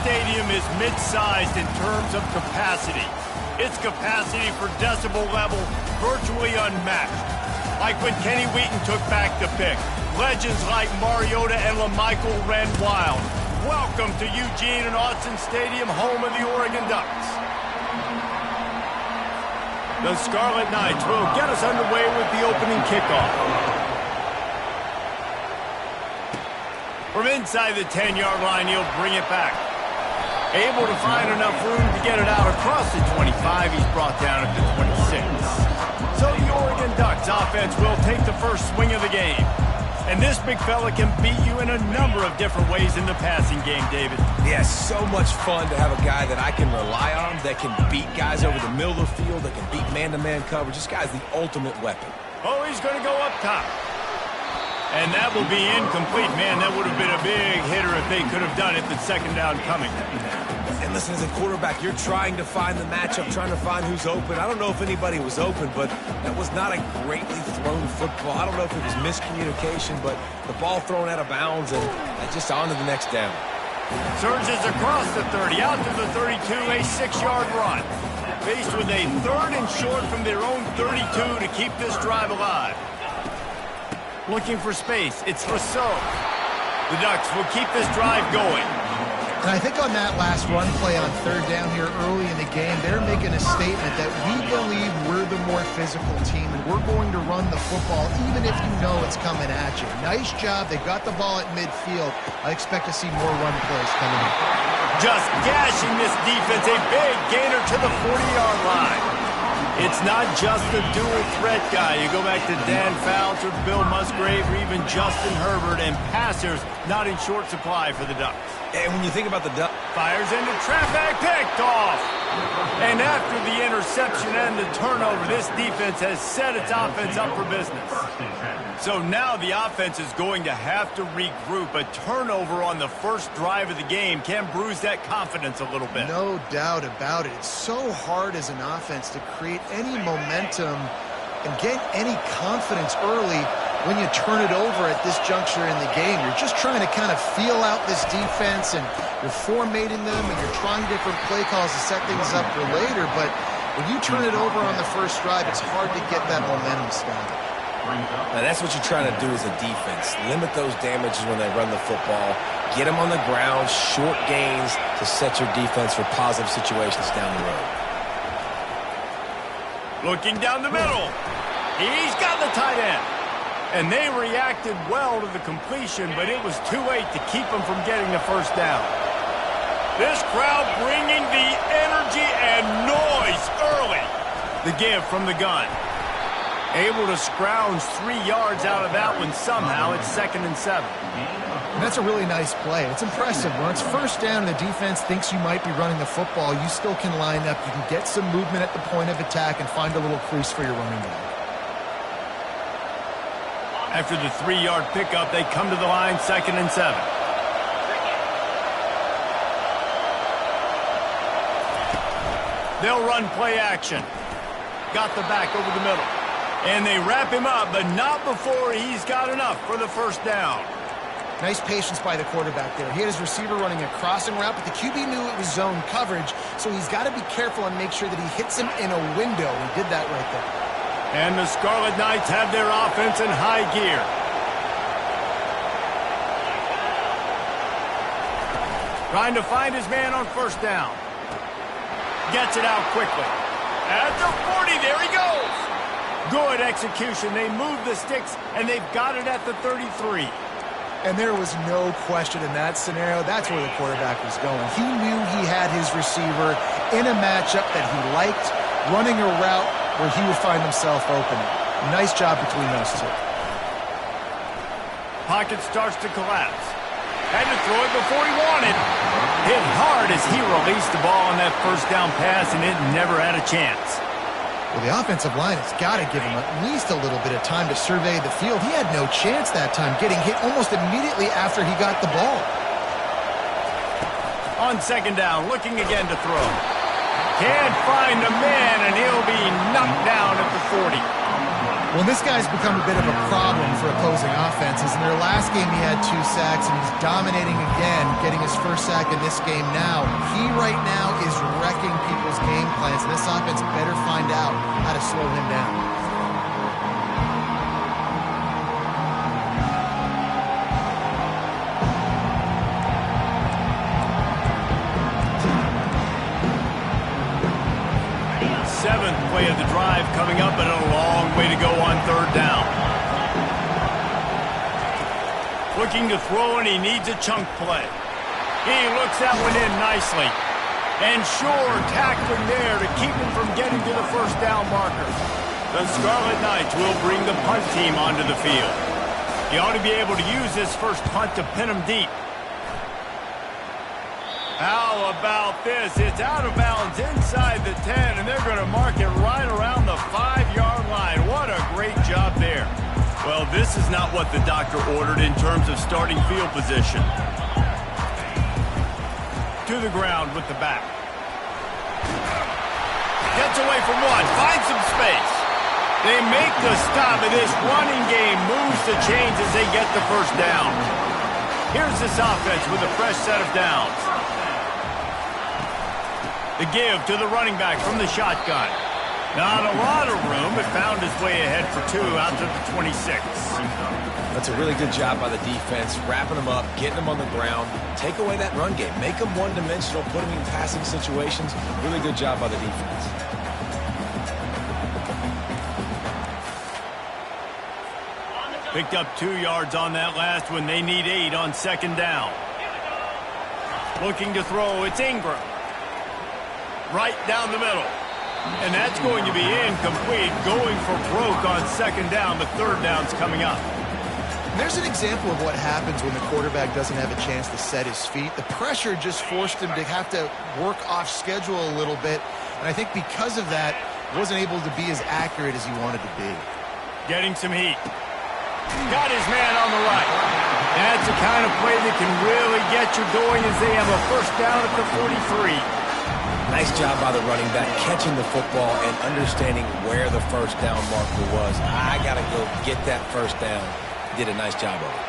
Stadium is mid-sized in terms of capacity. Its capacity for decibel level virtually unmatched. Like when Kenny Wheaton took back the pick. Legends like Mariota and LaMichael ran wild. Welcome to Eugene and Autzen Stadium, home of the Oregon Ducks. The Scarlet Knights will get us underway with the opening kickoff. From inside the 10-yard line, he'll bring it back. Able to find enough room to get it out across the 25. He's brought down at the 26. So the Oregon Ducks offense will take the first swing of the game. And this big fella can beat you in a number of different ways in the passing game, David. Yeah, so much fun to have a guy that I can rely on, that can beat guys over the middle of the field, that can beat man-to-man coverage. This guy's the ultimate weapon. Oh, he's going to go up top. And that will be incomplete. Man, that would have been a big hitter if they could have done it. The second down coming. And listen, as a quarterback, you're trying to find the matchup, trying to find who's open. I don't know if anybody was open, but that was not a greatly thrown football. I don't know if it was miscommunication, but the ball thrown out of bounds and just on to the next down. Surges across the 30, out to the 32, a 6-yard run. Faced with a 3rd and short from their own 32 to keep this drive alive. Looking for space, it's Rousseau. The Ducks will keep this drive going. And I think on that last run play on 3rd down here early in the game, they're making a statement that we believe we're the more physical team and we're going to run the football even if you know it's coming at you. Nice job. They got the ball at midfield. I expect to see more run plays coming up. Just gashing this defense, a big gainer to the 40-yard line. It's not just a dual threat guy. You go back to Dan Fouts or Bill Musgrave or even Justin Herbert, and passers not in short supply for the Ducks. And when you think about the Ducks, fires into traffic, picked off. And after the interception and the turnover, this defense has set its offense up for business. So now the offense is going to have to regroup. A turnover on the first drive of the game can bruise that confidence a little bit. No doubt about it. It's so hard as an offense to create any momentum and get any confidence early when you turn it over at this juncture in the game. You're just trying to kind of feel out this defense, and you're formatting them, and you're trying different play calls to set things up for later. But when you turn it over on the first drive, it's hard to get that momentum started. Now that's what you're trying to do as a defense. Limit those damages when they run the football. Get them on the ground, short gains to set your defense for positive situations down the road. Looking down the middle. He's got the tight end. And they reacted well to the completion, but it was too late to keep them from getting the first down. This crowd bringing the energy and noise early. The give from the gun. Able to scrounge 3 yards out of that one somehow. It's 2nd and 7. And that's a really nice play. It's impressive. When it's first down and the defense thinks you might be running the football, you still can line up. You can get some movement at the point of attack and find a little crease for your running back. After the 3-yard pickup, they come to the line, 2nd and 7. They'll run play action. Got the back over the middle. And they wrap him up, but not before he's got enough for the first down. Nice patience by the quarterback there. He had his receiver running a crossing route, but the QB knew it was zone coverage, so he's got to be careful and make sure that he hits him in a window. He did that right there. And the Scarlet Knights have their offense in high gear. Trying to find his man on first down. Gets it out quickly. At the 40, there he goes. Good execution. They move the sticks, and they've got it at the 33. And there was no question in that scenario. That's where the quarterback was going. He knew he had his receiver in a matchup that he liked, running a route where he would find himself open. Nice job between those two. Pocket starts to collapse. Had to throw it before he wanted. Hit hard as he released the ball on that first down pass, and it never had a chance. Well, the offensive line has got to give him at least a little bit of time to survey the field. He had no chance that time, getting hit almost immediately after he got the ball. On second down, looking again to throw. Can't find a man, and he'll be knocked down at the 40. Well, this guy's become a bit of a problem for opposing offenses. In their last game, he had 2 sacks, and he's dominating again, getting his first sack in this game now. He right now is wrecking people's game plans, and this offense better find out how to slow him down. Seventh play of the drive coming up, and a long way to go on 3rd down. Looking to throw, and he needs a chunk play. He looks that one in nicely. And sure, tackling there to keep him from getting to the 1st down marker. The Scarlet Knights will bring the punt team onto the field. He ought to be able to use this first punt to pin him deep. How about this? It's out of bounds inside the 10, and they're going to mark it right around the 5-yard line. What a great job there. Well, this is not what the doctor ordered in terms of starting field position. To the ground with the back. Gets away from one, finds some space. They make the stop, and this running game moves the chains as they get the 1st down. Here's this offense with a fresh set of downs. The give to the running back from the shotgun. Not a lot of room, but found his way ahead for 2 out to the 26. That's a really good job by the defense, wrapping them up, getting them on the ground. Take away that run game. Make them one-dimensional, put them in passing situations. Really good job by the defense. Picked up 2 yards on that last one. They need 8 on 2nd down. Looking to throw, it's Ingram. Right down the middle. And that's going to be incomplete, going for broke on 2nd down. The 3rd down's coming up. There's an example of what happens when the quarterback doesn't have a chance to set his feet. The pressure just forced him to have to work off schedule a little bit. And I think because of that, wasn't able to be as accurate as he wanted to be. Getting some heat. Got his man on the right. That's the kind of play that can really get you going as they have a 1st down at the 43. Nice job by the running back, catching the football and understanding where the 1st down marker was. I got to go get that 1st down. Did a nice job of it.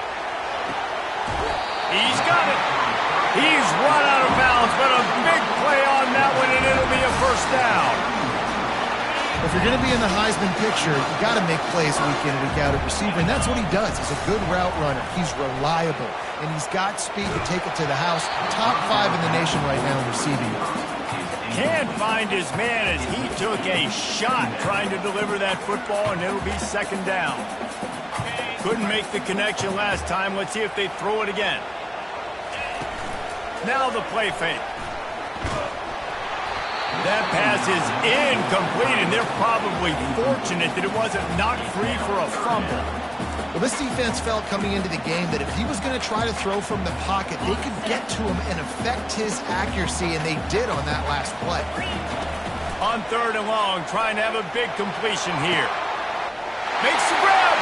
He's got it. He's run out of bounds, but a big play on that one, and it'll be a 1st down. If you're going to be in the Heisman picture, you got to make plays week in, week out at receiver, and that's what he does. He's a good route runner. He's reliable, and he's got speed to take it to the house. Top 5 in the nation right now in receiving. Can't find his man as he took a shot trying to deliver that football, and it'll be 2nd down. Couldn't make the connection last time. Let's see if they throw it again. Now the play fake. That pass is incomplete, and they're probably fortunate that it wasn't knocked free for a fumble. Well, this defense felt coming into the game that if he was going to try to throw from the pocket, they could get to him and affect his accuracy, and they did on that last play. On 3rd and long, trying to have a big completion here. Makes the grab.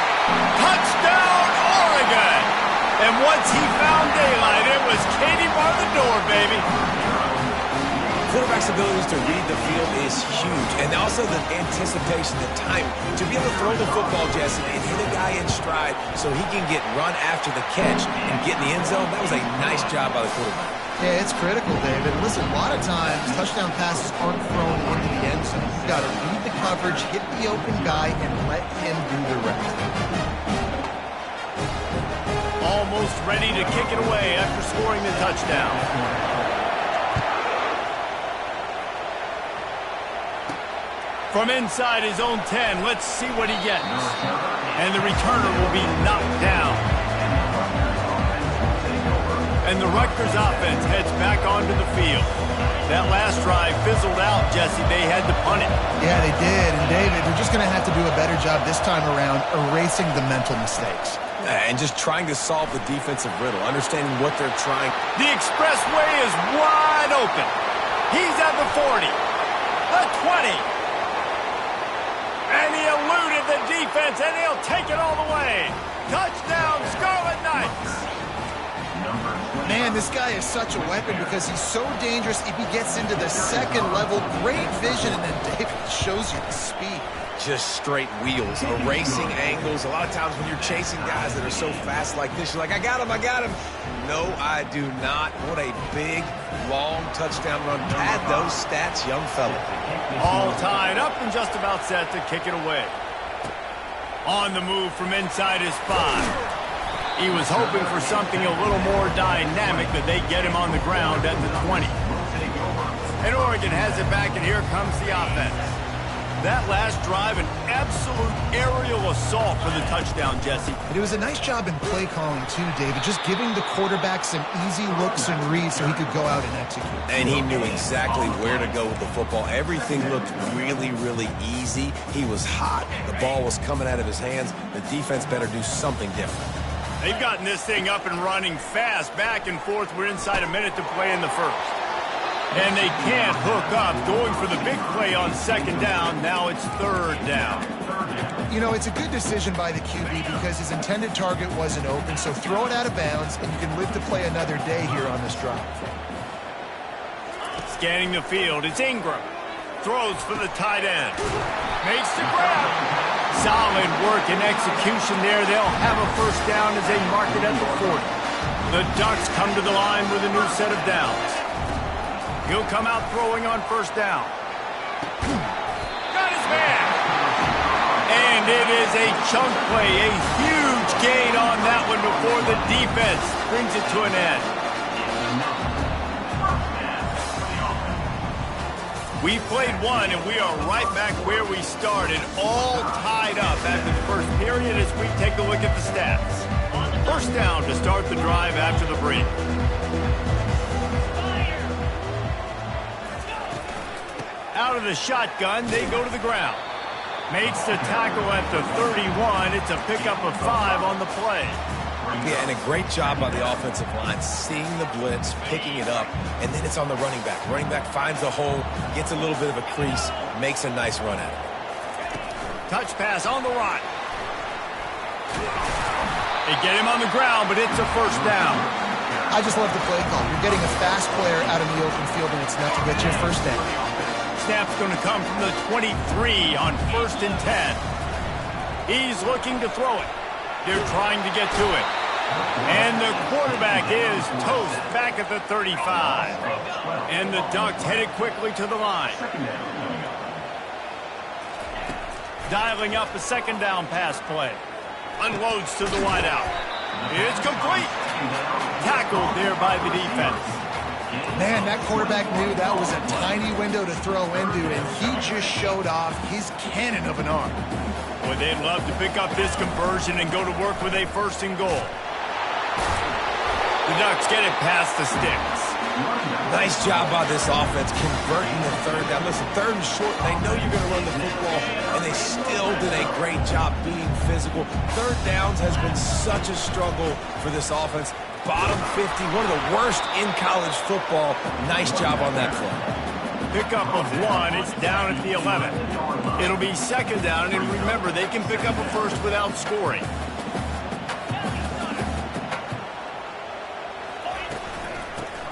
Touchdown, Oregon. And once he found daylight, it was Katie bar the door, baby. Quarterback's abilities to read the field is huge, and also the anticipation, the time to be able to throw the football, Jesse, and hit a guy in stride so he can get run after the catch and get in the end zone. That was a nice job by the quarterback. Yeah, it's critical, David. Listen, a lot of times touchdown passes aren't thrown into the end zone. You've got to read the coverage, hit the open guy, and let him do the rest. Almost ready to kick it away after scoring the touchdown. From inside his own 10, let's see what he gets. And the returner will be knocked down. And the Rutgers offense heads back onto the field. That last drive fizzled out, Jesse. They had to punt it. Yeah, they did. And, David, they're just going to have to do a better job this time around erasing the mental mistakes. And just trying to solve the defensive riddle, understanding what they're trying. The expressway is wide open. He's at the 40, the 20. And he eluded the defense, and he'll take it all the way. Touchdown, Scarlet Knights. Man, this guy is such a weapon because he's so dangerous if he gets into the second level. Great vision, and then David shows you the speed. just straight wheels, erasing angles. A lot of times when you're chasing guys that are so fast like this, you're like, I got him, I got him. No, I do not. What a big, long touchdown run. Pad those stats, young fella. All tied up and just about set to kick it away. On the move from inside his 5. He was hoping for something a little more dynamic, but they get him on the ground at the 20. And Oregon has it back, and here comes the offense. That last drive, an absolute aerial assault for the touchdown, Jesse. And it was a nice job in play calling, too, David, just giving the quarterback some easy looks and reads so he could go out and execute. And he knew exactly where to go with the football. Everything looked really, really easy. He was hot. The ball was coming out of his hands. The defense better do something different. They've gotten this thing up and running fast, back and forth. We're inside a minute to play in the first. And they can't hook up, going for the big play on second down. Now it's third down. You know, it's a good decision by the QB because his intended target wasn't open, so throw it out of bounds, and you can live to play another day here on this drive. Scanning the field, it's Ingram. Throws for the tight end. Makes the grab. Solid work and execution there. They'll have a first down as they mark it at the 40. The Ducks come to the line with a new set of downs. He'll come out throwing on first down. Got his man. And it is a chunk play, a huge gain on that one before the defense brings it to an end. We played one, and we are right back where we started, all tied up after the first period as we take a look at the stats. First down to start the drive after the break. Out of the shotgun, they go to the ground. Makes the tackle at the 31. It's a pickup of 5 on the play. Yeah, and a great job by the offensive line, seeing the blitz, picking it up, and then it's on the running back. Running back finds a hole, gets a little bit of a crease, makes a nice run at it. Touch pass on the run. They get him on the ground, but it's a first down. I just love the play call. You're getting a fast player out in the open field, and it's enough to get you a first down. Snap's going to come from the 23 on 1st and 10. He's looking to throw it. They're trying to get to it. And the quarterback is toast back at the 35. And the Ducks headed quickly to the line. Dialing up a second down pass play. Unloads to the wideout. It's complete. Tackled there by the defense. Man, that quarterback knew that was a tiny window to throw into, and he just showed off his cannon of an arm. Well, they'd love to pick up this conversion and go to work with a first and goal. The Ducks get it past the sticks. Nice job by this offense converting the third down. Listen, third and short, they know you're going to run the football, and they still did a great job being physical. Third downs has been such a struggle for this offense. Bottom 50, one of the worst in college football. Nice job on that play. Pickup of 1, it's down at the 11. It'll be second down, and remember, they can pick up a first without scoring.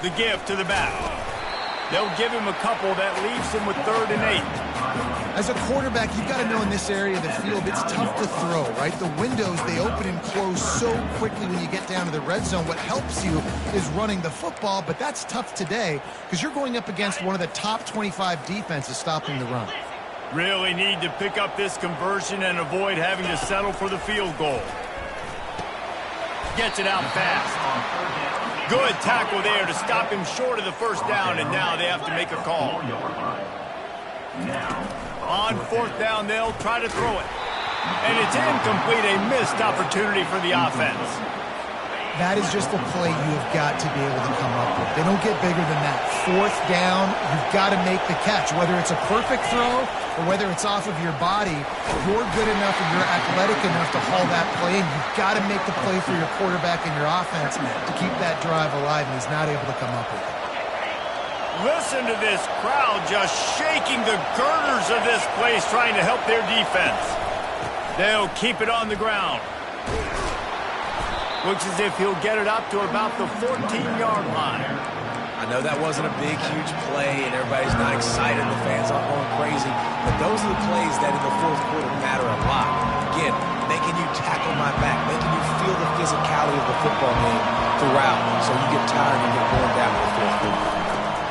The give to the back. They'll give him a couple. That leaves him with 3rd and 8. As a quarterback, you've got to know in this area of the field, it's tough to throw, right? The windows, they open and close so quickly when you get down to the red zone. What helps you is running the football, but that's tough today because you're going up against one of the top 25 defenses stopping the run. Really need to pick up this conversion and avoid having to settle for the field goal. Gets it out fast. Good tackle there to stop him short of the first down, and now they have to make a call. On 4th down, they'll try to throw it. And it's incomplete, a missed opportunity for the offense. That is just a play you have got to be able to come up with. They don't get bigger than that. 4th down, you've got to make the catch. Whether it's a perfect throw or whether it's off of your body, you're good enough and you're athletic enough to haul that play in. You've got to make the play for your quarterback and your offense to keep that drive alive, and he's not able to come up with it. Listen to this crowd just shaking the girders of this place, trying to help their defense. They'll keep it on the ground. Looks as if he'll get it up to about the 14-yard line. I know that wasn't a big, huge play, and everybody's not excited. The fans aren't going crazy. But those are the plays that in the fourth quarter matter a lot. Again, making you tackle my back, making you feel the physicality of the football game throughout, so you get tired and get worn down in the fourth quarter.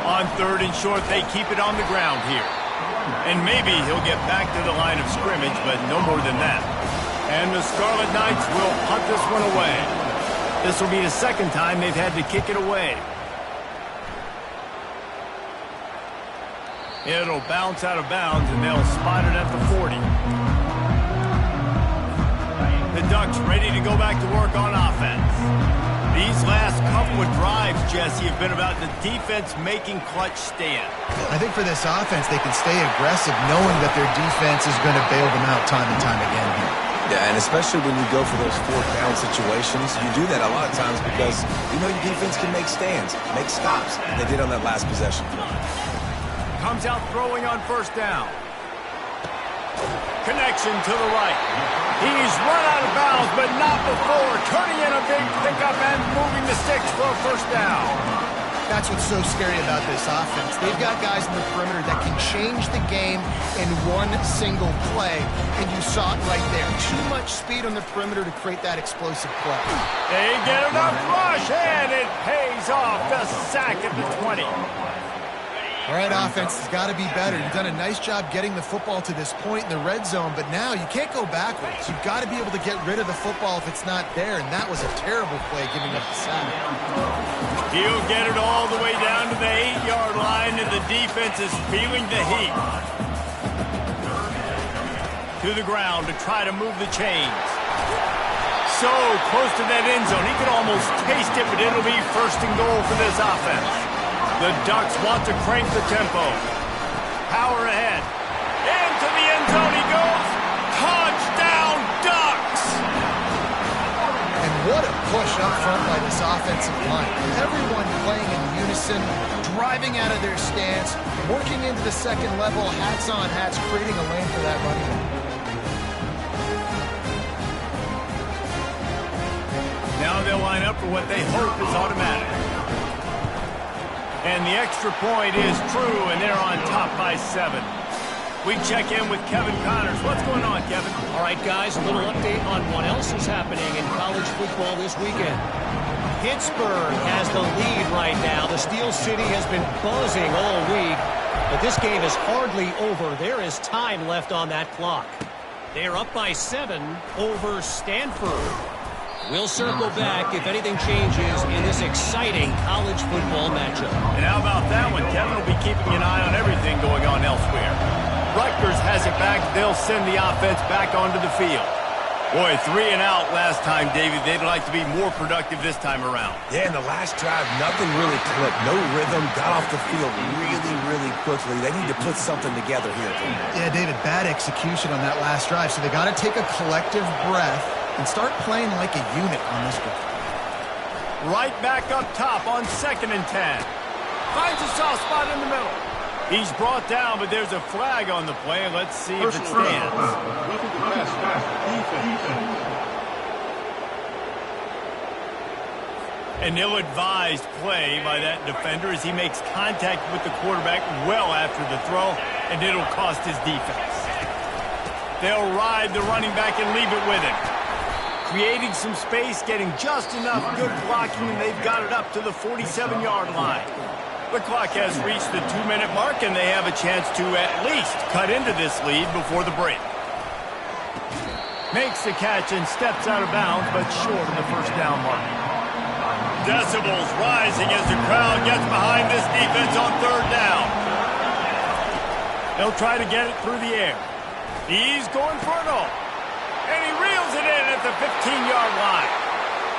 On 3rd and short, they keep it on the ground here. And maybe he'll get back to the line of scrimmage, but no more than that. And the Scarlet Knights will punt this one away. This will be the second time they've had to kick it away. It'll bounce out of bounds, and they'll spot it at the 40. The Ducks ready to go back to work on offense. These last couple of drives, Jesse, have been about the defense making clutch stands. I think for this offense, they can stay aggressive knowing that their defense is going to bail them out time and time again here. Yeah, and especially when you go for those 4th down situations, you do that a lot of times because you know your defense can make stands, make stops. They did on that last possession. Comes out throwing on 1st down. Connection to the right. He's run out of bounds, but not before turning in a big pickup and moving the sticks for a 1st down. That's what's so scary about this offense. They've got guys in the perimeter that can change the game in one single play, and you saw it right there. Too much speed on the perimeter to create that explosive play. They get enough rush, and it pays off. The sack at the 20. All right, offense has got to be better. You've done a nice job getting the football to this point in the red zone, but now you can't go backwards. You've got to be able to get rid of the football if it's not there, and that was a terrible play giving up the sack. He'll get it all the way down to the 8-yard line, and the defense is feeling the heat. To the ground to try to move the chains. So close to that end zone. He could almost taste it, but it'll be 1st and goal for this offense. The Ducks want to crank the tempo. Power ahead. Into the end zone he goes. Touchdown, Ducks! And what a push up front by this offensive line. Everyone playing in unison, driving out of their stance, working into the second level, hats on hats, creating a lane for that running back. Now they'll line up for what they hope is automatic. And the extra point is true, and they're on top by 7. We check in with Kevin Connors. What's going on, Kevin? All right, guys, a little update on what else is happening in college football this weekend. Pittsburgh has the lead right now. The Steel City has been buzzing all week, but this game is hardly over. There is time left on that clock. They are up by 7 over Stanford. We'll circle back if anything changes in this exciting college football matchup. And how about that one? Kevin will be keeping an eye on everything going on elsewhere. Rutgers has it back. They'll send the offense back onto the field. Boy, 3 and out last time, David. They'd like to be more productive this time around. Yeah, in the last drive, nothing really clicked. No rhythm, got off the field really, really quickly. They need to put something together here. Yeah, David, bad execution on that last drive, so they got to take a collective breath and start playing like a unit on this one. Right back up top on 2nd and 10. Finds a soft spot in the middle. He's brought down, but there's a flag on the play. Let's see if it stands. An ill-advised play by that defender as he makes contact with the quarterback well after the throw, and it'll cost his defense. They'll ride the running back and leave it with him. Creating some space, getting just enough good blocking, and they've got it up to the 47-yard line. The clock has reached the 2-minute mark, and they have a chance to at least cut into this lead before the break. Makes the catch and steps out of bounds, but short of the 1st down mark. Decibels rising as the crowd gets behind this defense on 3rd down. They'll try to get it through the air. He's going for it all. And he reels it in at the 15-yard line.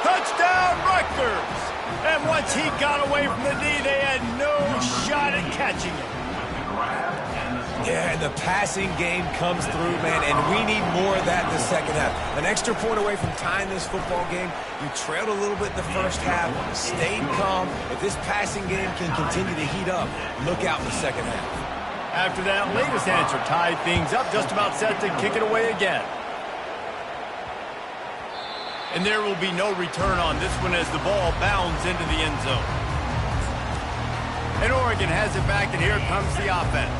Touchdown, Rutgers! And once he got away from the D, they had no shot at catching it. Yeah, and the passing game comes through, man, and we need more of that in the second half. An extra point away from tying this football game. You trailed a little bit in the first half, stayed calm. If this passing game can continue to heat up, look out in the second half. After that latest answer tied things up, just about set to kick it away again. And there will be no return on this one as the ball bounds into the end zone. Oregon has it back, and here comes the offense.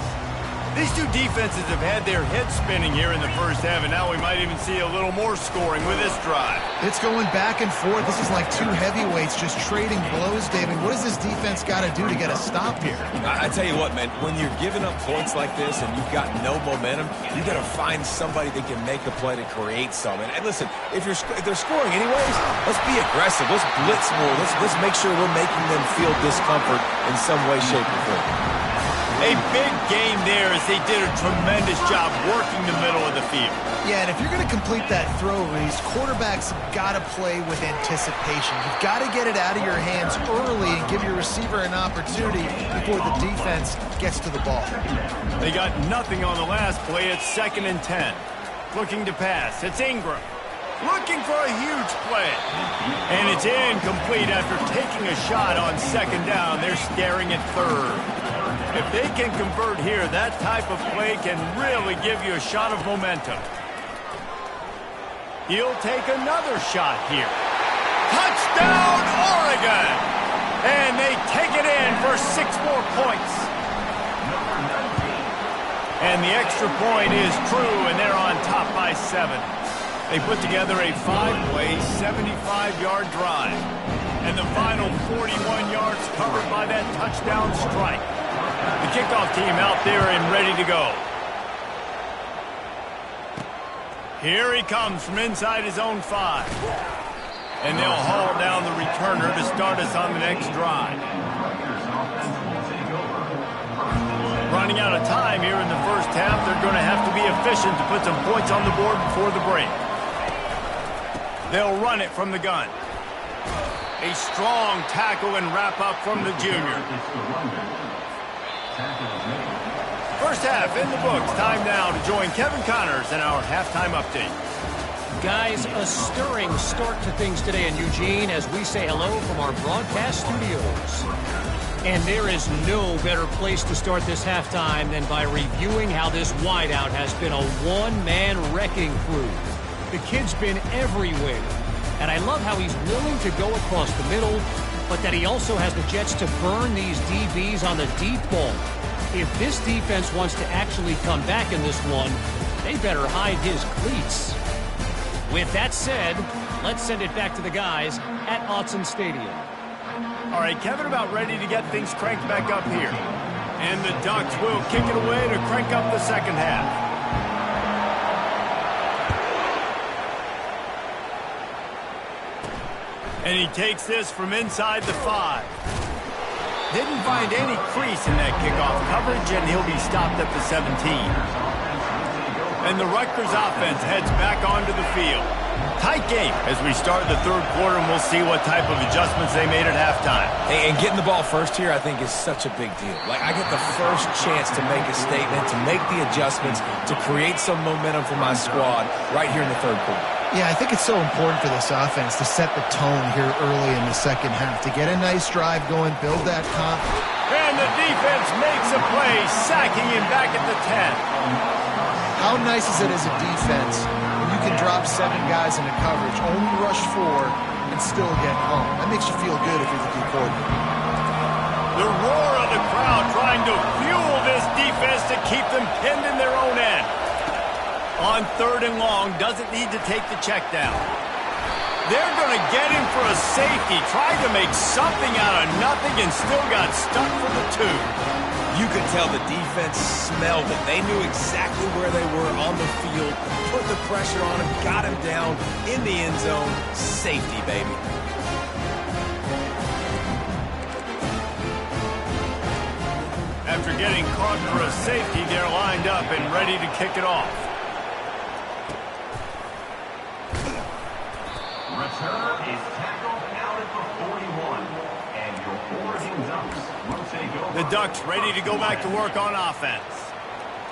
These two defenses have had their heads spinning here in the first half, and now we might even see a little more scoring with this drive. It's going back and forth. This is like two heavyweights just trading blows, David. What does this defense got to do to get a stop here? I tell you what, man, when you're giving up points like this and you've got no momentum, you got to find somebody that can make a play to create some. And listen, if they're scoring anyways, let's be aggressive. Let's blitz more. Let's make sure we're making them feel discomfort in some way, shape, or form. A big game there as they did a tremendous job working the middle of the field. Yeah, and if you're going to complete that throw, Reese, quarterbacks got to play with anticipation. You've got to get it out of your hands early and give your receiver an opportunity before the defense gets to the ball. They got nothing on the last play. It's 2nd and 10. Looking to pass. It's Ingram. Looking for a huge play. And it's incomplete after taking a shot on 2nd down. They're staring at 3rd. If they can convert here, that type of play can really give you a shot of momentum. He'll take another shot here. Touchdown, Oregon! And they take it in for 6 more points. And the extra point is true, and they're on top by 7. They put together a 5-play, 75-yard drive. And the final 41 yards covered by that touchdown strike. The kickoff team out there and ready to go. Here he comes from inside his own 5. And they'll haul down the returner to start us on the next drive. Running out of time here in the first half, they're going to have to be efficient to put some points on the board before the break. They'll run it from the gun. A strong tackle and wrap up from the junior. First half in the books. Time now to join Kevin Connors in our halftime update. Guys, a stirring start to things today in Eugene as we say hello from our broadcast studios. And there is no better place to start this halftime than by reviewing how this wideout has been a one-man wrecking crew. The kid's been everywhere. And I love how he's willing to go across the middle, but that he also has the jets to burn these DBs on the deep ball. If this defense wants to actually come back in this one, they better hide his cleats. With that said, let's send it back to the guys at Autzen Stadium. All right, Kevin about ready to get things cranked back up here. And the Ducks will kick it away to crank up the second half. And he takes this from inside the 5. Didn't find any crease in that kickoff coverage, and he'll be stopped at the 17. And the Rutgers offense heads back onto the field. Tight game as we start the third quarter, and we'll see what type of adjustments they made at halftime. Hey, and getting the ball first here, I think, is such a big deal. Like, I get the first chance to make a statement, to make the adjustments, to create some momentum for my squad right here in the third quarter. Yeah, I think it's so important for this offense to set the tone here early in the second half, to get a nice drive going, build that confidence. And the defense makes a play, sacking him back at the 10. How nice is it as a defense when you can drop 7 guys into coverage, only rush 4, and still get home? That makes you feel good if you're the D coordinator. The roar of the crowd trying to fuel this defense to keep them pinned in their own end. On 3rd and long, doesn't need to take the check down. They're going to get him for a safety, tried to make something out of nothing and still got stuck for the 2. You could tell the defense smelled it. They knew exactly where they were on the field, put the pressure on him, got him down in the end zone. Safety, baby. After getting caught for a safety, they're lined up and ready to kick it off. Return is tackled out at the 41, and your Oregon Ducks will take over. The Ducks ready to go back to work on offense.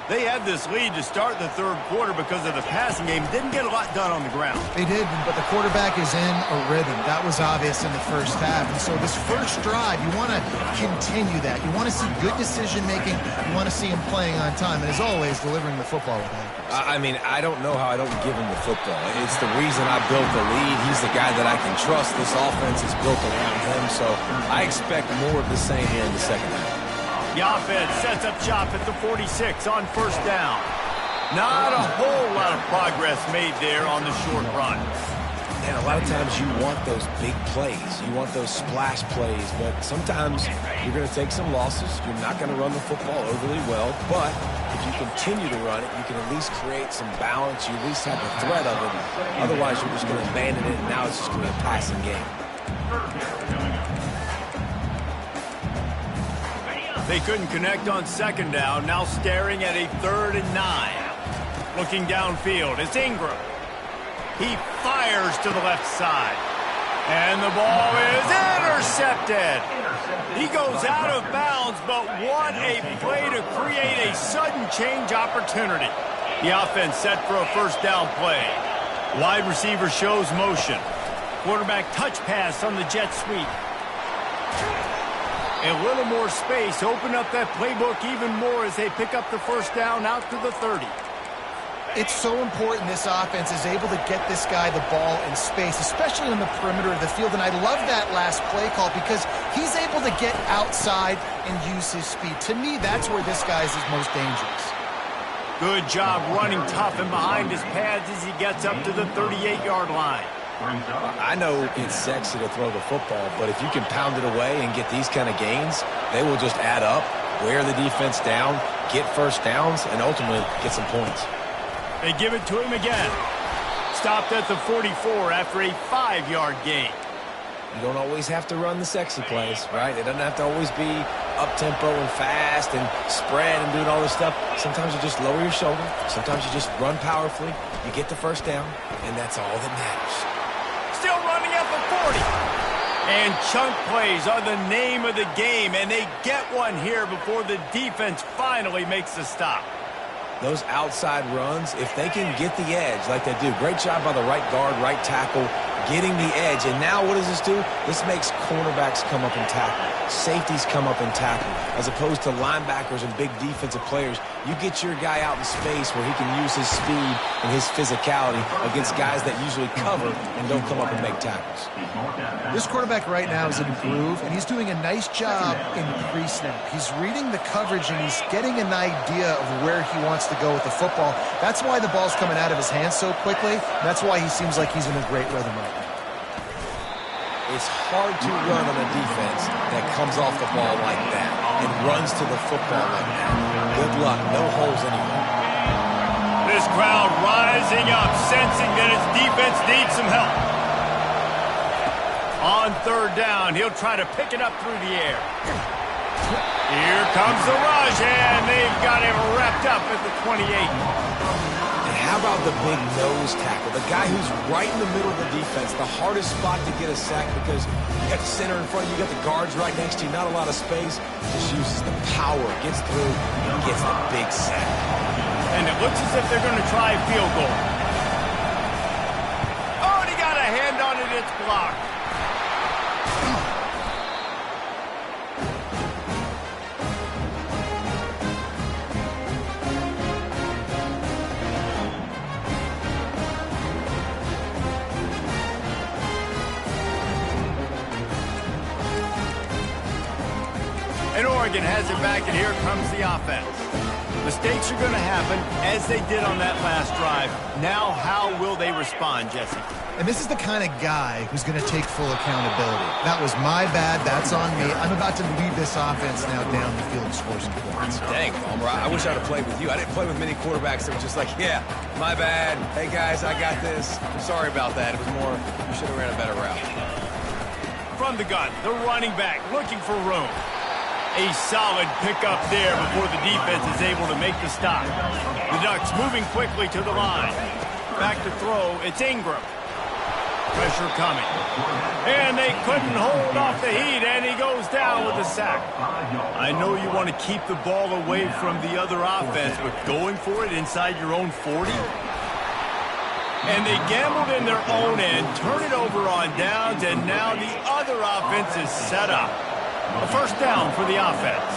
They had this lead to start the third quarter because of the passing game. Didn't get a lot done on the ground. They did, but the quarterback is in a rhythm. That was obvious in the first half. And so this first drive, you want to continue that. You want to see good decision-making. You want to see him playing on time. And as always, delivering the football with accuracy. I mean, I don't know how I don't give him the football. It's the reason I built the lead. He's the guy that I can trust. This offense is built around him. So I expect more of the same here in the second half. The offense sets up shop at the 46 on first down. Not a whole lot of progress made there on the short run. And a lot of times you want those big plays. You want those splash plays. But sometimes you're going to take some losses. You're not going to run the football overly well. But if you continue to run it, you can at least create some balance. You at least have the threat of it. Otherwise, you're just going to abandon it, and now it's just going to be a passing game. They couldn't connect on second down. Now staring at a 3rd and 9. Looking downfield, it's Ingram. He fires to the left side. And the ball is intercepted. He goes out of bounds, but what a play to create a sudden change opportunity. The offense set for a first down play. Wide receiver shows motion. Quarterback touch pass on the jet sweep. A little more space. Open up that playbook even more as they pick up the first down out to the 30. It's so important this offense is able to get this guy the ball in space, especially on the perimeter of the field. And I love that last play call because he's able to get outside and use his speed. To me, that's where this guy is most dangerous. Good job running tough and behind his pads as he gets up to the 38-yard line. I know it's sexy to throw the football, but if you can pound it away and get these kind of gains, they will just add up, wear the defense down, get first downs, and ultimately get some points. They give it to him again. Stopped at the 44 after a 5-yard gain. You don't always have to run the sexy plays, right? It doesn't have to always be up-tempo and fast and spread and doing all this stuff. Sometimes you just lower your shoulder. Sometimes you just run powerfully. You get the first down, and that's all that matters. Still running at the 40. And chunk plays are the name of the game, and they get one here before the defense finally makes the stop. Those outside runs, if they can get the edge like they do, great job by the right guard, right tackle, getting the edge. And now what does this do? This makes cornerbacks come up and tackle. Safeties come up and tackle. As opposed to linebackers and big defensive players, you get your guy out in space where he can use his speed and his physicality against guys that usually cover and don't come up and make tackles. This quarterback right now is in a groove, and he's doing a nice job in pre-snap. He's reading the coverage, and he's getting an idea of where he wants to go with the football. That's why the ball's coming out of his hands so quickly. That's why he seems like he's in a great rhythm right now. It's hard to run on a defense that comes off the ball like that and runs to the football like that. Good luck. No holes anywhere. This crowd rising up, sensing that its defense needs some help. On third down, he'll try to pick it up through the air. Here comes the rush, and they've got him wrapped up at the 28. And how about the big nose tackle? The guy who's right in the middle of the defense, the hardest spot to get a sack because you got the center in front of you, you got the guards right next to you, not a lot of space. Just uses the power, gets through, and gets the big sack. And it looks as if they're going to try a field goal. Oh, and he got a hand on it, it's blocked. And Oregon has it back, and here comes the offense. Mistakes are going to happen, as they did on that last drive. Now, how will they respond, Jesse? And this is the kind of guy who's going to take full accountability. That was my bad. That's on me. I'm about to lead this offense now down the field and score some points. Dang, Palmer, I wish I'd have played with you. I didn't play with many quarterbacks that were just like, yeah, my bad. Hey, guys, I got this. I'm sorry about that. It was more, you should have ran a better route. From the gun, the running back looking for room. A solid pickup there before the defense is able to make the stop. The Ducks moving quickly to the line. Back to throw, it's Ingram. Pressure coming. And they couldn't hold off the heat, and he goes down with a sack. I know you want to keep the ball away from the other offense, but going for it inside your own 40? And they gambled in their own end, turn it over on downs, and now the other offense is set up. A first down for the offense.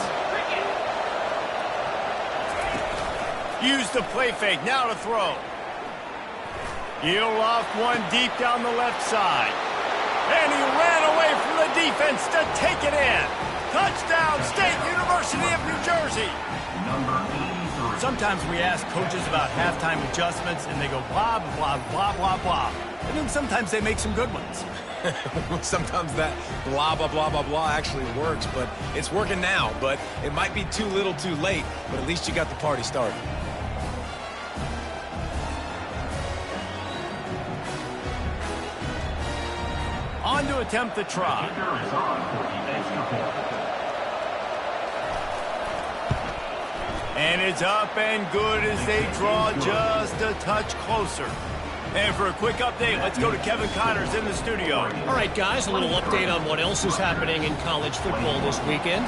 Use the play fake, now to throw. He'll loft one deep down the left side. And he ran away from the defense to take it in. Touchdown, State University of New penalty. Number 83. Sometimes we ask coaches about halftime adjustments, and they go blah, blah, blah, blah, blah. And then sometimes they make some good ones. Sometimes that blah, blah, blah, blah, blah actually works, but it's working now. But it might be too little too late, but at least you got the party started. On to attempt the try. Kicker is on for the extra point. And it's up and good as they draw just a touch closer. And for a quick update, let's go to Kevin Connors in the studio. All right, guys, a little update on what else is happening in college football this weekend.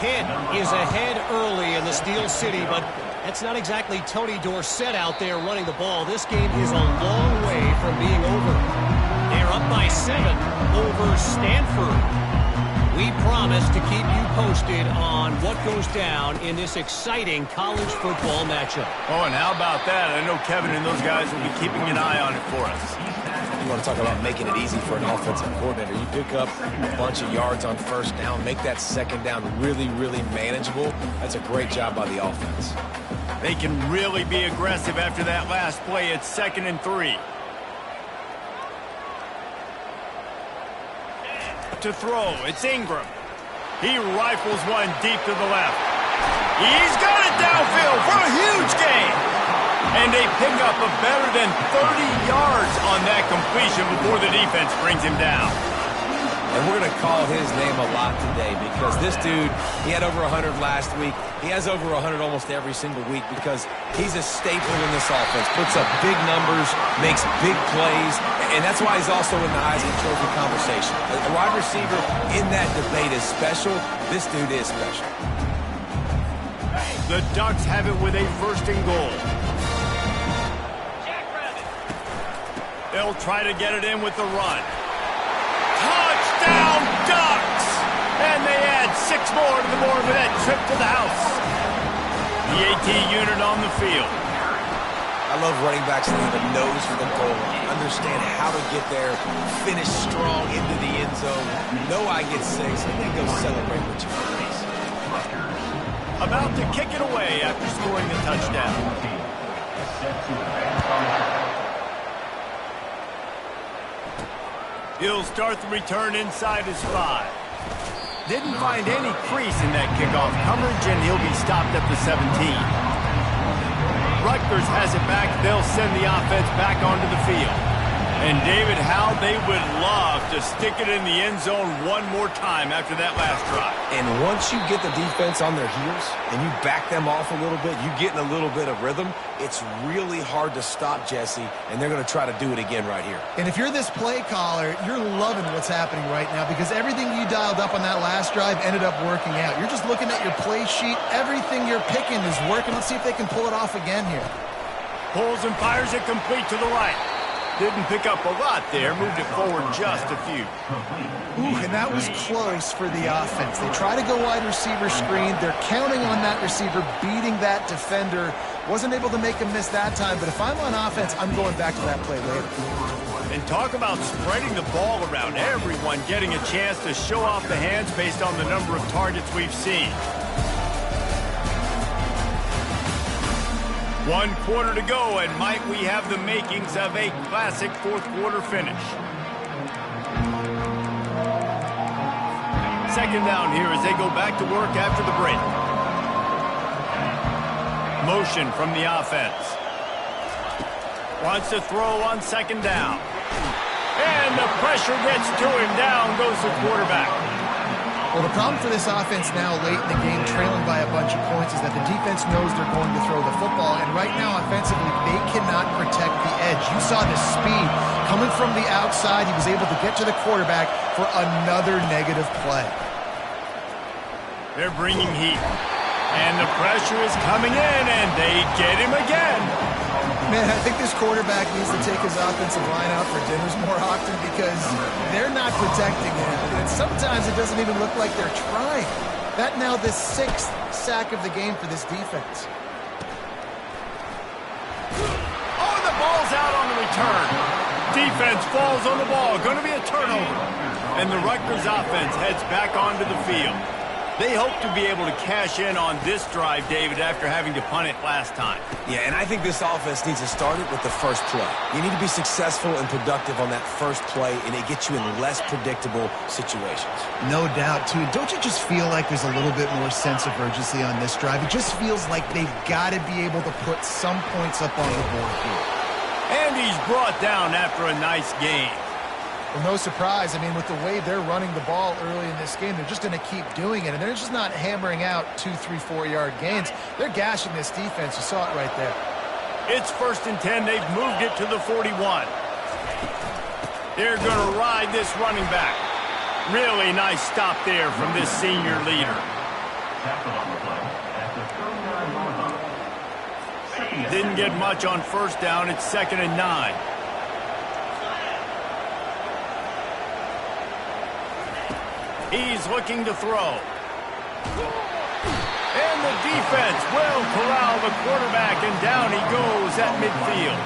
Pitt is ahead early in the Steel City, but that's not exactly Tony Dorsett out there running the ball. This game is a long way from being over. They're up by 7 over Stanford. We promise to keep you posted on what goes down in this exciting college football matchup. Oh, and how about that? I know Kevin and those guys will be keeping an eye on it for us. You want to talk about making it easy for an offensive coordinator. You pick up a bunch of yards on first down, make that second down really, really manageable. That's a great job by the offense. They can really be aggressive after that last play. It's 2nd and 3. To throw, it's Ingram. He rifles one deep to the left. He's got it downfield for a huge gain. And they pick up a better than 30 yards on that completion before the defense brings him down. And we're going to call his name a lot today because this dude, he had over 100 last week. He has over 100 almost every single week because he's a staple in this offense. Puts up big numbers, makes big plays, and that's why he's also in the Heisman Trophy conversation. A wide receiver in that debate is special. This dude is special. The Ducks have it with a 1st and goal. They'll try to get it in with the run. Touchdown, Ducks! And they add 6 more to the board with that trip to the house. The AT unit on the field. I love running backs that have a nose for the goal line. Understand how to get there, finish strong into the end zone. Know I get 6, and then go celebrate with your friends. About to kick it away after scoring the touchdown. He'll start the return inside his 5. Didn't find any crease in that kickoff coverage, and he'll be stopped at the 17. Rutgers has it back. They'll send the offense back onto the field. And, David, how they would love to stick it in the end zone one more time after that last drive. And once you get the defense on their heels and you back them off a little bit, you get in a little bit of rhythm, it's really hard to stop, Jesse, and they're going to try to do it again right here. And if you're this play caller, you're loving what's happening right now because everything you dialed up on that last drive ended up working out. You're just looking at your play sheet. Everything you're picking is working. Let's see if they can pull it off again here. Pulls and fires it complete to the right. Didn't pick up a lot there. Moved it forward just a few. Ooh, and that was close for the offense. They try to go wide receiver screen. They're counting on that receiver beating that defender. Wasn't able to make him miss that time, but if I'm on offense, I'm going back to that play later. And talk about spreading the ball around. Everyone getting a chance to show off the hands based on the number of targets we've seen. 1 quarter to go, and might we have the makings of a classic 4th quarter finish. 2nd down here as they go back to work after the break. Motion from the offense. Wants to throw on 2nd down. And the pressure gets to him. Down goes the quarterback. Well, the problem for this offense now late in the game, trailing by a bunch of points, is that the defense knows they're going to throw the football. And right now, offensively, they cannot protect the edge. You saw the speed coming from the outside. He was able to get to the quarterback for another negative play. They're bringing heat. And the pressure is coming in, and they get him again. Man, I think this quarterback needs to take his offensive line out for dinners more often because they're not protecting him. And sometimes it doesn't even look like they're trying. That now the 6th sack of the game for this defense. Oh, the ball's out on the return. Defense falls on the ball. Going to be a turnover. And the Rutgers offense heads back onto the field. They hope to be able to cash in on this drive, David, after having to punt it last time. Yeah, and I think this offense needs to start it with the first play. You need to be successful and productive on that first play, and it gets you in less predictable situations. No doubt, too. Don't you just feel like there's a little bit more sense of urgency on this drive? It just feels like they've got to be able to put some points up on the board here. And he's brought down after a nice gain. Well, no surprise. I mean, with the way they're running the ball early in this game, they're just going to keep doing it. And they're just not hammering out 2, 3, 4-yard gains. They're gashing this defense. You saw it right there. It's 1st and 10. They've moved it to the 41. They're going to ride this running back. Really nice stop there from this senior leader. Didn't get much on 1st down. It's 2nd and 9. He's looking to throw. And the defense will corral the quarterback, and down he goes at midfield.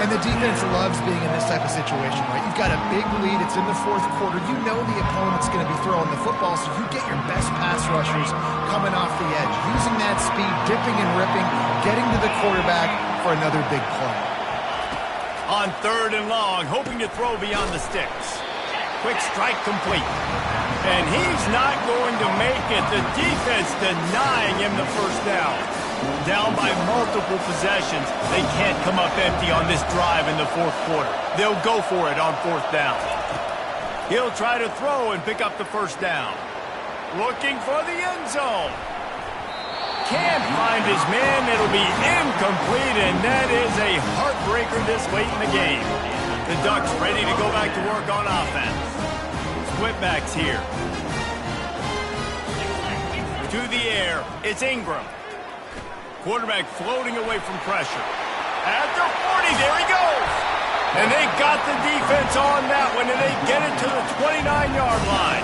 And the defense loves being in this type of situation, right? You've got a big lead. It's in the 4th quarter. You know the opponent's going to be throwing the football, so you get your best pass rushers coming off the edge, using that speed, dipping and ripping, getting to the quarterback for another big play. On 3rd and long, hoping to throw beyond the sticks. Quick strike complete. And he's not going to make it. The defense denying him the 1st down. Down by multiple possessions. They can't come up empty on this drive in the 4th quarter. They'll go for it on 4th down. He'll try to throw and pick up the 1st down. Looking for the end zone. Can't find his man. It'll be incomplete, and that is a heartbreaker this late in the game. The Ducks ready to go back to work on offense. Split backs here. To the air, it's Ingram. Quarterback floating away from pressure. At the 40, there he goes. And they got the defense on that one, and they get it to the 29-yard line.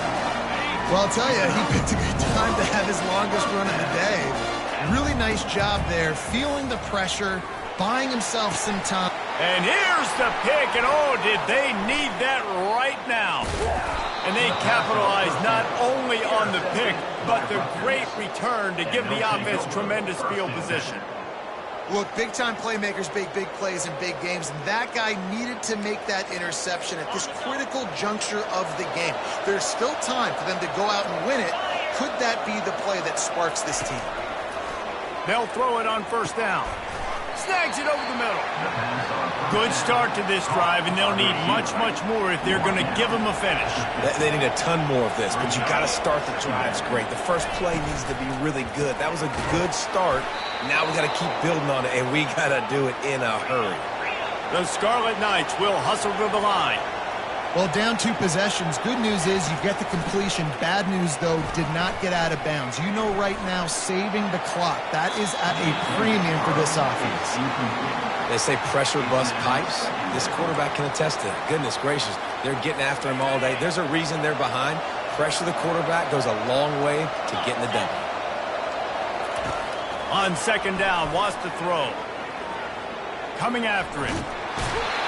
Well, I'll tell you, he picked a good time to have his longest run of the day. Really nice job there, feeling the pressure, buying himself some time. And here's the pick, and oh, did they need that right now. And they capitalized not only on the pick, but the great return to give the offense tremendous field position. Look, big-time playmakers make big plays in big games, and that guy needed to make that interception at this critical juncture of the game. There's still time for them to go out and win it. Could that be the play that sparks this team? They'll throw it on 1st down. Snags it over the middle. Good start to this drive, and they'll need much, much more if they're going to give them a finish. They need a ton more of this, but you got to start the drives great. The first play needs to be really good. That was a good start. Now we got to keep building on it, and we got to do it in a hurry. The Scarlet Knights will hustle to the line. Well, down 2 possessions. Good news is you get the completion. Bad news, though, did not get out of bounds. You know right now, saving the clock. That is at a premium for this offense. They say pressure bust pipes. This quarterback can attest to that. Goodness gracious, they're getting after him all day. There's a reason they're behind. Pressure the quarterback goes a long way to getting the W. On 2nd down, wants to throw. Coming after it.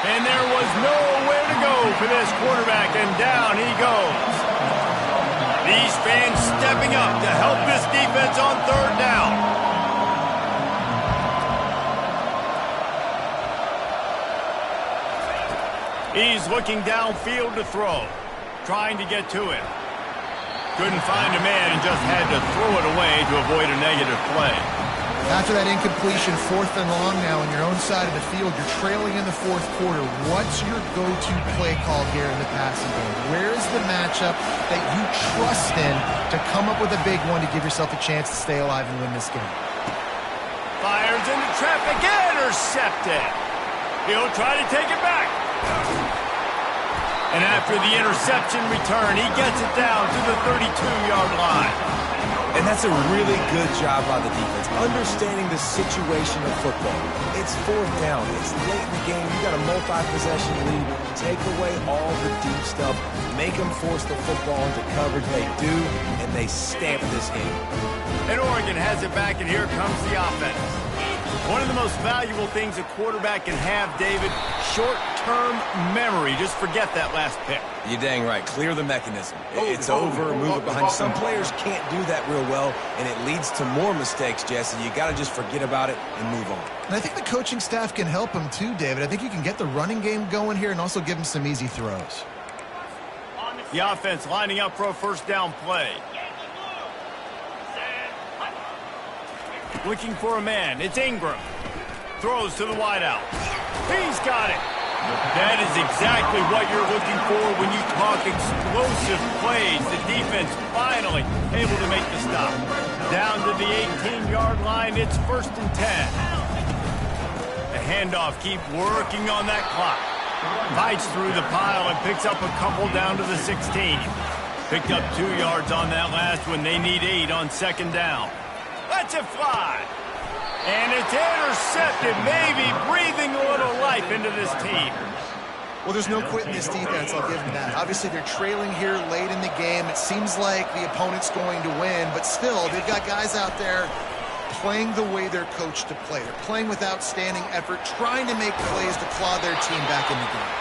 And there was nowhere to go for this quarterback, and down he goes. These fans stepping up to help this defense on 3rd down. He's looking downfield to throw, trying to get to it. Couldn't find a man and just had to throw it away to avoid a negative play. After that incompletion, 4th and long now on your own side of the field, you're trailing in the 4th quarter. What's your go-to play call here in the passing game? Where's the matchup that you trust in to come up with a big one to give yourself a chance to stay alive and win this game? Fires into traffic, intercepted. He'll try to take it back. And after the interception return, he gets it down to the 32-yard line. And that's a really good job by the defense, understanding the situation of football. It's 4th down. It's late in the game. You got a multi-possession lead. Take away all the deep stuff. Make them force the football into coverage. They do, and they stamp this game. And Oregon has it back, and here comes the offense. One of the most valuable things a quarterback can have, David, short-term memory. Just forget that last pick. You're dang right. Clear the mechanism. It's over, move it behind you. Some players can't do that real well, and it leads to more mistakes, Jesse. You got to just forget about it and move on. And I think the coaching staff can help him too, David. I think you can get the running game going here and also give him some easy throws. The offense lining up for a first down play. Looking for a man. It's Ingram. Throws to the wideout. He's got it. That is exactly what you're looking for when you talk explosive plays. The defense finally able to make the stop. Down to the 18-yard line. It's 1st and 10. The handoff. Keep working on that clock. Fights through the pile and picks up a couple down to the 16. Picked up 2 yards on that last one. They need 8 on 2nd down. Lets it fly. And it's intercepted, maybe breathing a little life into this team. Well, there's no quitting this defense. I'll give them that. Obviously, they're trailing here late in the game. It seems like the opponent's going to win, but still, they've got guys out there playing the way they're coached to play. They're playing with outstanding effort, trying to make plays to claw their team back in the game.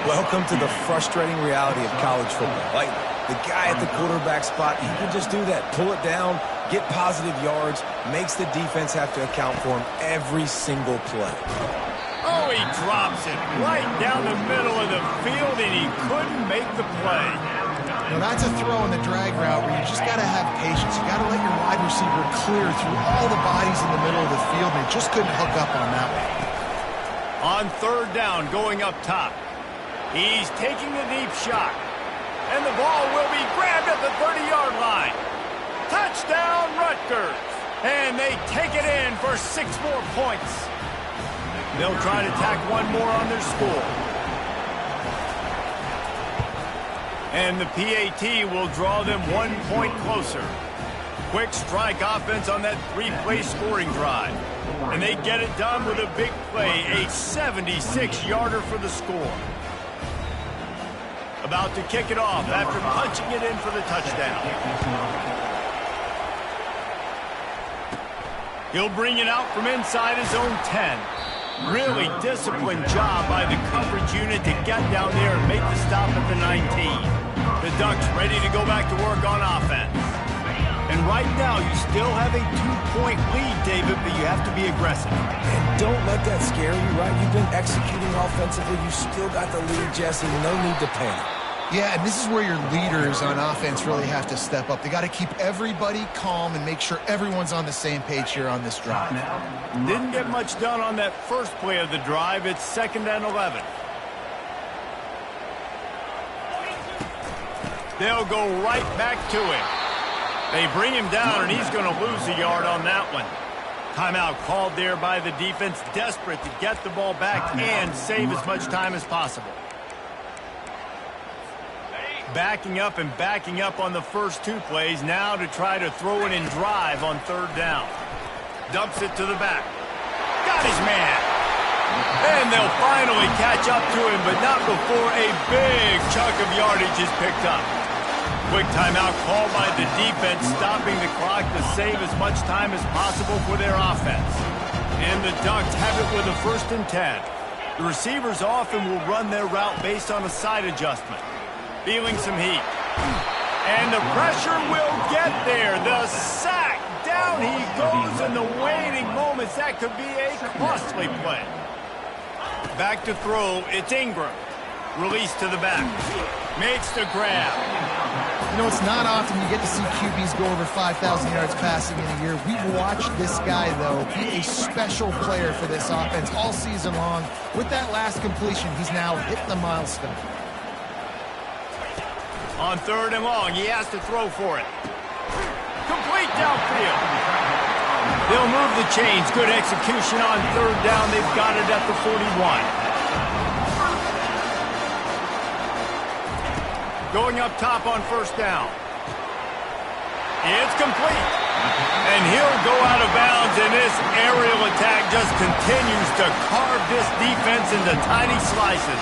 Welcome to the frustrating reality of college football. Like, the guy at the quarterback spot, he can just do that. Pull it down, get positive yards, makes the defense have to account for him every single play. Oh, he drops it right down the middle of the field, and he couldn't make the play. Now, that's a throw in the drag route where you just got to have patience. You got to let your wide receiver clear through all the bodies in the middle of the field, and he just couldn't hook up on that one. On 3rd down, going up top. He's taking the deep shot. And the ball will be grabbed at the 30-yard line. Touchdown, Rutgers. And they take it in for 6 more points. They'll try to tack one more on their score. And the PAT will draw them 1 point closer. Quick strike offense on that 3-play scoring drive. And they get it done with a big play, a 76-yarder for the score. About to kick it off after punching it in for the touchdown. He'll bring it out from inside his own 10. Really disciplined job by the coverage unit to get down there and make the stop at the 19. The Ducks ready to go back to work on offense. And right now, you still have a 2-point lead, David, but you have to be aggressive. And don't let that scare you, right? You've been executing offensively. You still got the lead, Jesse. No need to panic. Yeah, and this is where your leaders on offense really have to step up. They got to keep everybody calm and make sure everyone's on the same page here on this drive. Didn't get much done on that first play of the drive. It's 2nd and 11. They'll go right back to him. They bring him down, and he's going to lose a yard on that one. Timeout called there by the defense, desperate to get the ball back and save as much time as possible. Backing up and backing up on the first 2 plays, now to try to throw it and drive on 3rd down. Dumps it to the back. Got his man. And they'll finally catch up to him, but not before a big chunk of yardage is picked up. Quick timeout called by the defense, stopping the clock to save as much time as possible for their offense. And the Ducks have it with a 1st and 10. The receivers often will run their route based on a side adjustment. Feeling some heat. And the pressure will get there. The sack. Down he goes in the waning moments. That could be a costly play. Back to throw. It's Ingram. Release to the back. Makes the grab. You know, it's not often you get to see QBs go over 5,000 yards passing in a year. We've watched this guy, though, be a special player for this offense all season long. With that last completion, he's now hit the milestone. On 3rd and long, he has to throw for it. Complete downfield. They'll move the chains. Good execution on 3rd down. They've got it at the 41. Going up top on 1st down. It's complete. And he'll go out of bounds, and this aerial attack just continues to carve this defense into tiny slices.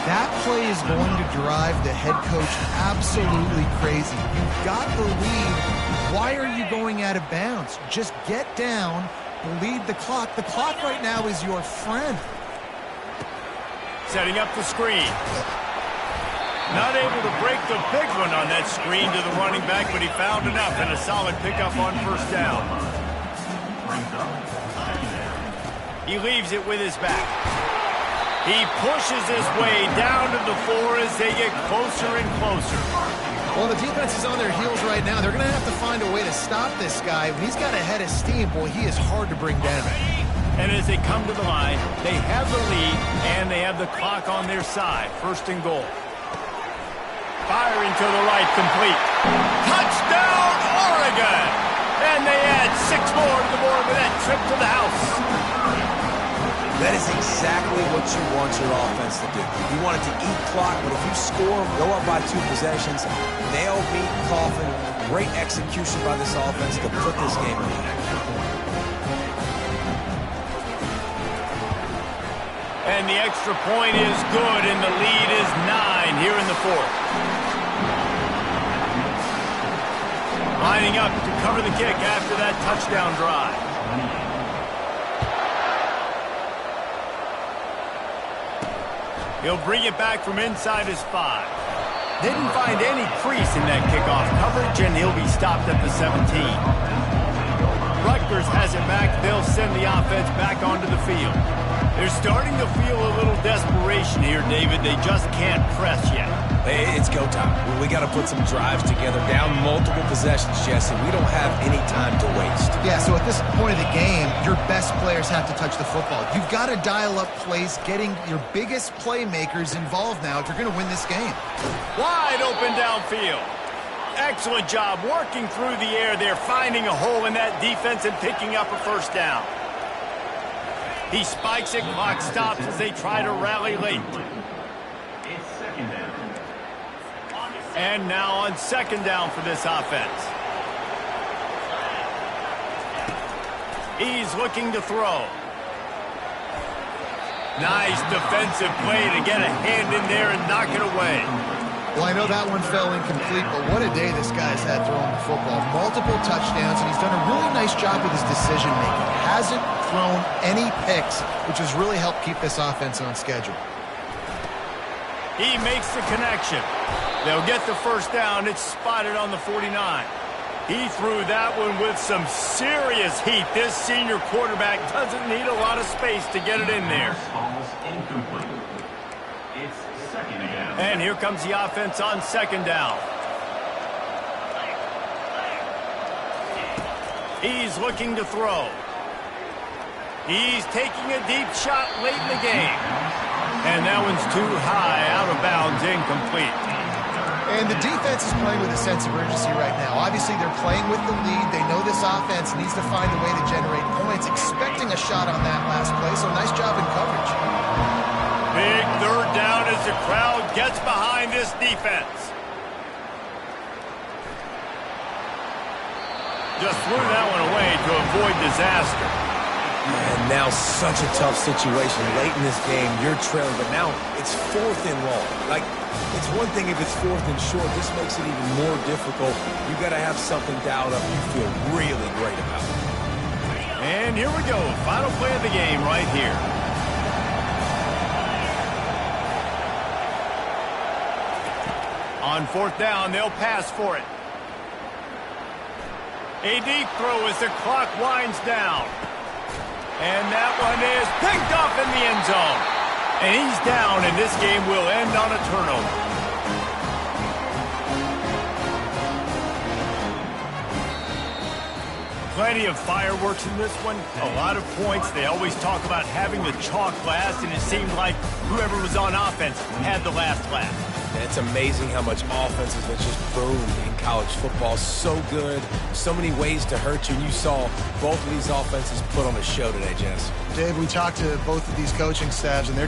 That play is going to drive the head coach absolutely crazy. You've got the lead. Why are you going out of bounds? Just get down, bleed the clock. The clock right now is your friend. Setting up the screen. Not able to break the big one on that screen to the running back, but he found enough and a solid pickup on first down. He leaves it with his back. He pushes his way down to the floor as they get closer and closer. Well, the defense is on their heels right now. They're going to have to find a way to stop this guy. When he's got a head of steam, boy, he is hard to bring down. And as they come to the line, they have the lead and they have the clock on their side. First and goal. Firing to the right, complete. Touchdown, Oregon! And they add 6 more to the board with that trip to the house. That is exactly what you want your offense to do. You want it to eat clock, but if you score, go up by 2 possessions, nail, beat, coffin, great execution by this offense to put this game away. And the extra point is good, and the lead is 9 here in the fourth. Lining up to cover the kick after that touchdown drive. He'll bring it back from inside his 5. Didn't find any crease in that kickoff coverage, and he'll be stopped at the 17. Rutgers has it back. They'll send the offense back onto the field. They're starting to feel a little desperation here, David. They just can't press yet. It's go time. We got to put some drives together, down multiple possessions, Jesse. We don't have any time to waste. Yeah, so at this point of the game, your best players have to touch the football. You've got to dial up plays, getting your biggest playmakers involved now if you're going to win this game. Wide open downfield. Excellent job working through the air there, finding a hole in that defense and picking up a first down. He spikes it, clock stops as they try to rally late. It's second down. And now on second down for this offense. He's looking to throw. Nice defensive play to get a hand in there and knock it away. Well, I know that one fell incomplete, but what a day this guy's had throwing the football. Multiple touchdowns, and he's done a really nice job with his decision-making. Hasn't thrown any picks, which has really helped keep this offense on schedule. He makes the connection. They'll get the first down. It's spotted on the 49. He threw that one with some serious heat. This senior quarterback doesn't need a lot of space to get it in there. Ball's incomplete. It's second down. And here comes the offense on second down. He's looking to throw. He's taking a deep shot late in the game. And that one's too high, out of bounds, incomplete. And the defense is playing with a sense of urgency right now. Obviously, they're playing with the lead. They know this offense needs to find a way to generate points, expecting a shot on that last play, so nice job in coverage. Big third down as the crowd gets behind this defense. Just threw that one away to avoid disaster. And now such a tough situation. Late in this game, you're trailing, but now it's 4th and long. Like, it's one thing if it's 4th and short. This makes it even more difficult. You got to have something dialed up you feel really great about. And here we go. Final play of the game right here. On 4th down, they'll pass for it. A deep throw as the clock winds down. And that one is picked off in the end zone. And he's down, and this game will end on a turnover. Plenty of fireworks in this one. A lot of points. They always talk about having the chalk last, and it seemed like whoever was on offense had the last laugh. It's amazing how much offenses have just boomed in college football. So good. So many ways to hurt you. And you saw both of these offenses put on a show today, Jess. Dave, we talked to both of these coaching staffs, and they're